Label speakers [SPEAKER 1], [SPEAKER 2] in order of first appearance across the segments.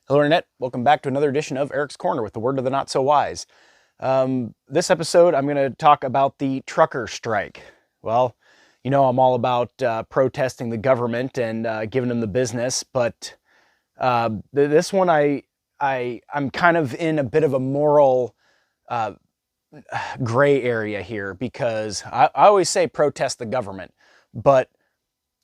[SPEAKER 1] Hello, Internet. Welcome back to another edition of Eric's Corner with the word of the not so wise. This episode, I'm going to talk about the trucker strike. Well, you know, I'm all about protesting the government and giving them the business, but this one, I'm kind of in a bit of a moral uh, gray area here because I always say protest the government, but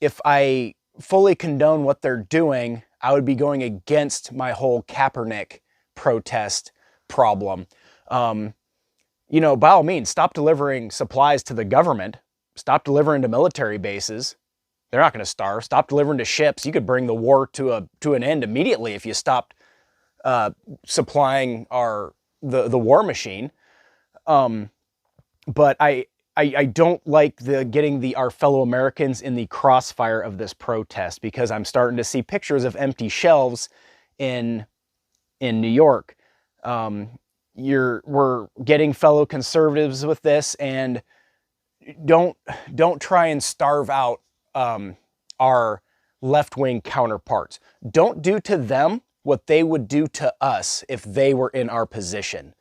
[SPEAKER 1] if I fully condone what they're doing, I would be going against my whole Kaepernick protest problem. You know, by all means, stop delivering supplies to the government. Stop delivering to military bases. They're not going to starve. Stop delivering to ships. You could bring the war to an end immediately if you stopped supplying the war machine. But I don't like getting our fellow Americans in the crossfire of this protest because I'm starting to see pictures of empty shelves in New York. We're getting fellow conservatives with this, and don't try and starve out our left-wing counterparts. Don't do to them what they would do to us if they were in our position.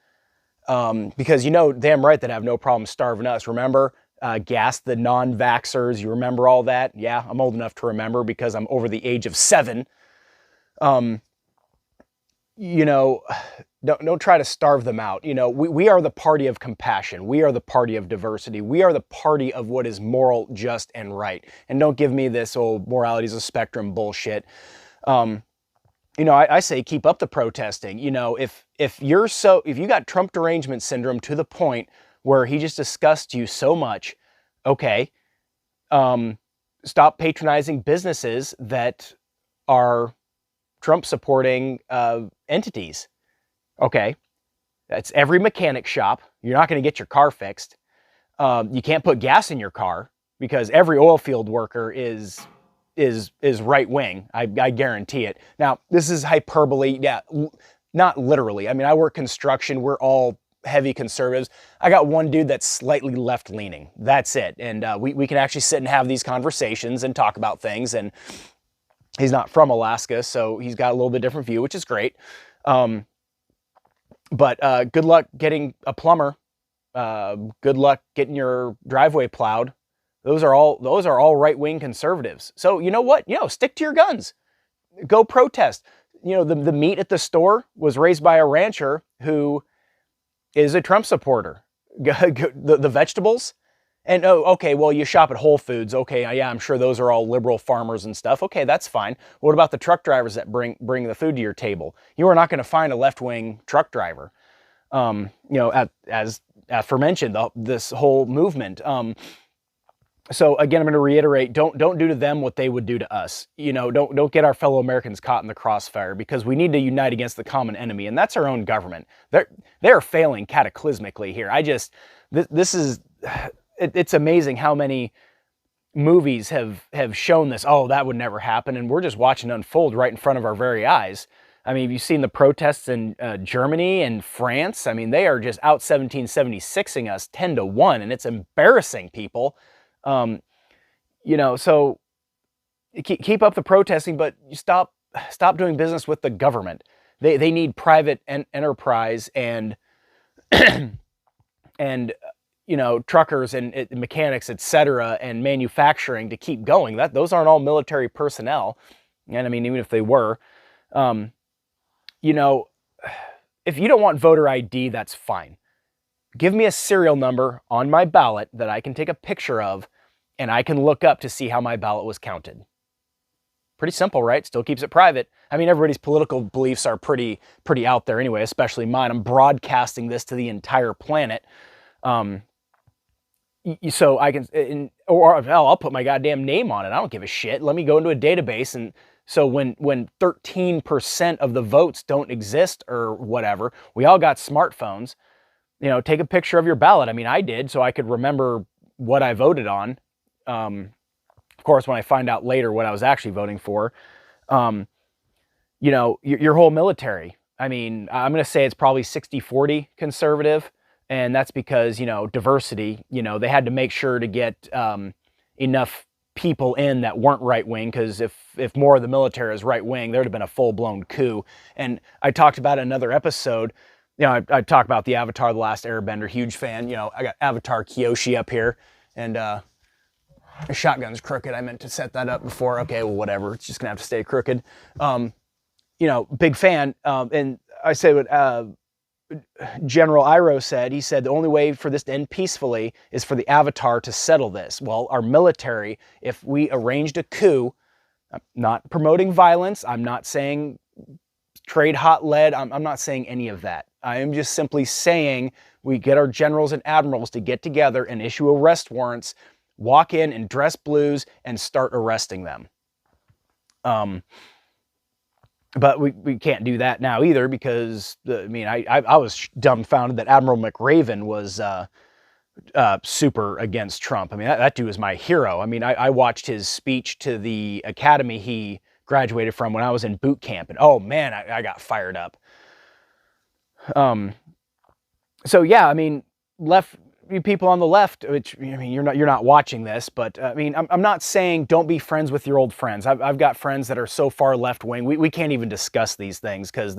[SPEAKER 1] Because you know damn right that I have no problem starving us. Remember, gas the non-vaxxers, you remember all that? Yeah, I'm old enough to remember because I'm over the age of 7. You know, don't try to starve them out. You know, we are the party of compassion. We are the party of diversity. We are the party of what is moral, just, and right. And don't give me this old morality is a spectrum bullshit. You know, I say keep up the protesting. You know, if you got Trump derangement syndrome to the point where he just disgusts you so much, okay, stop patronizing businesses that are Trump supporting entities. Okay, that's every mechanic shop. You're not going to get your car fixed. You can't put gas in your car because every oil field worker is right wing. I guarantee it. Now, this is hyperbole. Yeah, not literally. I mean, I work construction. We're all heavy conservatives. I got one dude that's slightly left leaning. That's it. And we can actually sit and have these conversations and talk about things. And he's not from Alaska, so he's got a little bit different view, which is great. But good luck getting a plumber. Good luck getting your driveway plowed. Those are all right-wing conservatives. So you know what? You know, stick to your guns. Go protest. You know, the meat at the store was raised by a rancher who is a Trump supporter. The vegetables, and oh, okay, well, you shop at Whole Foods. Okay, yeah, I'm sure those are all liberal farmers and stuff. Okay, that's fine. What about the truck drivers that bring the food to your table? You are not going to find a left-wing truck driver. You know, as aforementioned, this whole movement. So again, I'm going to reiterate, don't do to them what they would do to us. You know, don't get our fellow Americans caught in the crossfire because we need to unite against the common enemy, and that's our own government. They're failing cataclysmically here. It's amazing how many movies have shown this. Oh, that would never happen, and we're just watching it unfold right in front of our very eyes. I mean, have you seen the protests in Germany and France? I mean, they are just out 1776ing us 10-1, and it's embarrassing, people. You know, so keep up the protesting, but you stop doing business with the government. They need private enterprise and and you know, truckers and mechanics, etc., and manufacturing to keep going. Those aren't all military personnel, and I mean, even if they were, you know, if you don't want voter ID, that's fine. Give me a serial number on my ballot that I can take a picture of and I can look up to see how my ballot was counted. Pretty simple, right? Still keeps it private. I mean, everybody's political beliefs are pretty out there anyway, especially mine. I'm broadcasting this to the entire planet. So I can, or hell, I'll put my goddamn name on it. I don't give a shit. Let me go into a database, and so when 13% of the votes don't exist or whatever, we all got smartphones. You know, take a picture of your ballot. I mean, I did, so I could remember what I voted on. Of course, when I find out later what I was actually voting for, you know, your whole military. I mean, I'm going to say it's probably 60-40 conservative, and that's because, you know, diversity. You know, they had to make sure to get enough people in that weren't right wing, because if more of the military is right wing, there'd have been a full blown coup. And I talked about in another episode. I talked about the Avatar: The Last Airbender. Huge fan. I got Avatar Kyoshi up here, and the shotgun's crooked. I meant to set that up before. Okay, well, whatever. It's just gonna have to stay crooked. Big fan. And I say what General Iroh said. He said the only way for this to end peacefully is for the Avatar to settle this. Well, our military, if we arranged a coup, I'm not promoting violence. I'm not saying trade hot lead. I'm not saying any of that. I am just simply saying we get our generals and admirals to get together and issue arrest warrants, walk in and dress blues and start arresting them. But we can't do that now either, because I was dumbfounded that Admiral McRaven was super against Trump. I mean, that dude was my hero. I mean, I watched his speech to the academy he graduated from when I was in boot camp, and oh man, I got fired up. So yeah, I mean, you people on the left, which, I mean, you're not watching this, but I mean, I'm not saying don't be friends with your old friends. I've got friends that are so far left wing, we can't even discuss these things, because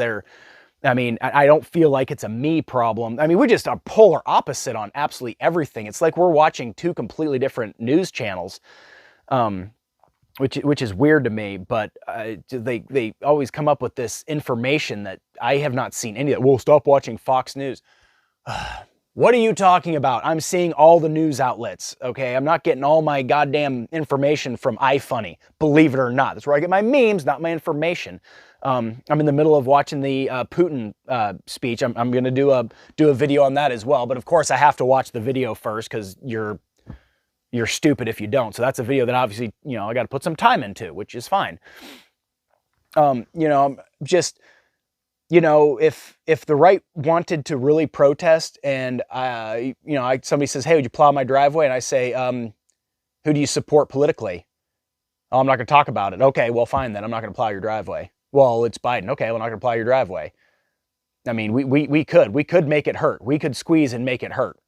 [SPEAKER 1] I don't feel like it's a me problem. I mean, we just are polar opposite on absolutely everything. It's like we're watching two completely different news channels, which is weird to me. But they always come up with this information that I have not seen any of that. Well, stop watching Fox News. What are you talking about? I'm seeing all the news outlets, okay? I'm not getting all my goddamn information from iFunny, believe it or not. That's where I get my memes, not my information. I'm in the middle of watching the Putin speech. I'm going to do a video on that as well. But of course, I have to watch the video first, because you're stupid if you don't. So that's a video that obviously, I got to put some time into, which is fine. I'm just... if the right wanted to really protest, and somebody says, hey, would you plow my driveway? And I say, who do you support politically? Oh, I'm not going to talk about it. Okay, well, fine then. I'm not going to plow your driveway. Well, it's Biden. Okay, well, I'm not going to plow your driveway. I mean, we could make it hurt. We could squeeze and make it hurt.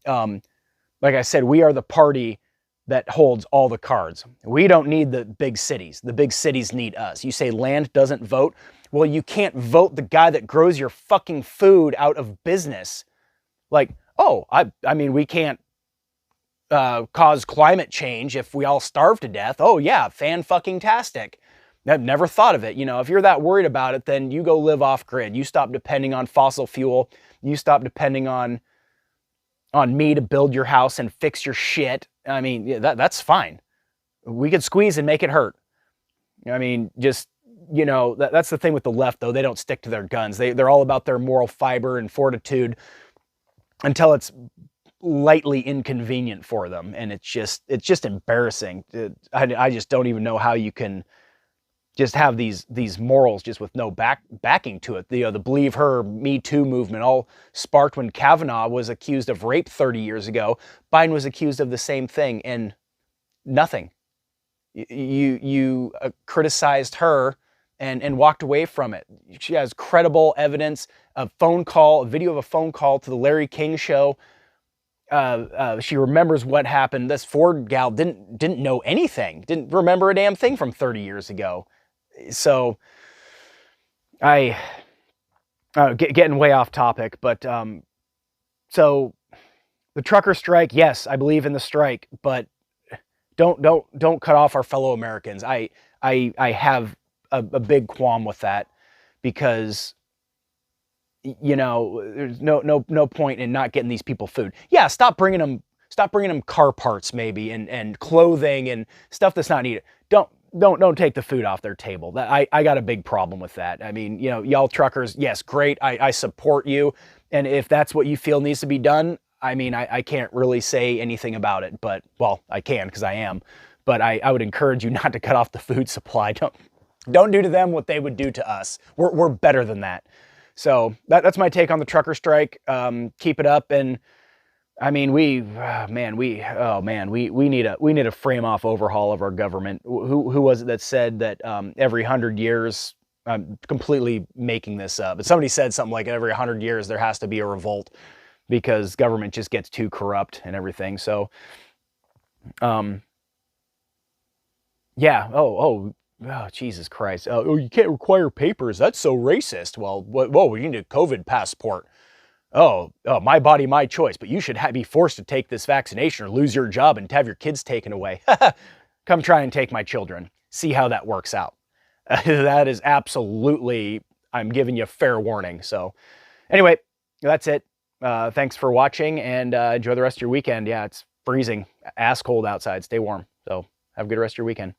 [SPEAKER 1] Like I said, we are the party that holds all the cards. We don't need the big cities. The big cities need us. You say land doesn't vote. Well, you can't vote the guy that grows your fucking food out of business. Like, oh, I mean, we can't cause climate change if we all starve to death. Oh yeah, fan-fucking-tastic. I've never thought of it. If you're that worried about it, then you go live off grid. You stop depending on fossil fuel. You stop depending on me to build your house and fix your shit. I mean, yeah, that's fine. We could squeeze and make it hurt. I mean, just... that's the thing with the left, though. They don't stick to their guns. They're all about their moral fiber and fortitude until it's lightly inconvenient for them. And it's just embarrassing. I just don't even know how you can just have these morals just with no backing to it. The Believe Her, Me Too movement all sparked when Kavanaugh was accused of rape 30 years ago. Biden was accused of the same thing, and nothing. You criticized her and walked away from it. She has credible evidence, a video of a phone call to the Larry King show. She remembers what happened. This Ford gal didn't know anything, didn't remember a damn thing from 30 years ago. So getting way off topic, but so the trucker strike, yes, I believe in the strike, but don't cut off our fellow Americans. I have a big qualm with that, because there's no point in not getting these people food. Yeah, stop bringing them car parts maybe, and clothing and stuff that's not needed. Don't take the food off their table. That I got a big problem with that. I mean, y'all truckers, yes, great. I support you, and if that's what you feel needs to be done, I mean, I can't really say anything about it, but, well, I can, because I am. But I would encourage you not to cut off the food supply. Don't do to them what they would do to us. We're better than that. So that's my take on the trucker strike. Keep it up, and I mean, we need a frame off overhaul of our government. Who was it that said that every 100 years? I'm completely making this up, but somebody said something like every 100 years there has to be a revolt, because government just gets too corrupt and everything. So, Yeah. Oh, Jesus Christ. Oh, you can't require papers. That's so racist. Well, whoa, you need a COVID passport. Oh, my body, my choice. But you should be forced to take this vaccination or lose your job and have your kids taken away. Come try and take my children. See how that works out. That is absolutely, I'm giving you fair warning. So anyway, that's it. Thanks for watching and enjoy the rest of your weekend. Yeah, it's freezing, ass cold outside. Stay warm. So have a good rest of your weekend.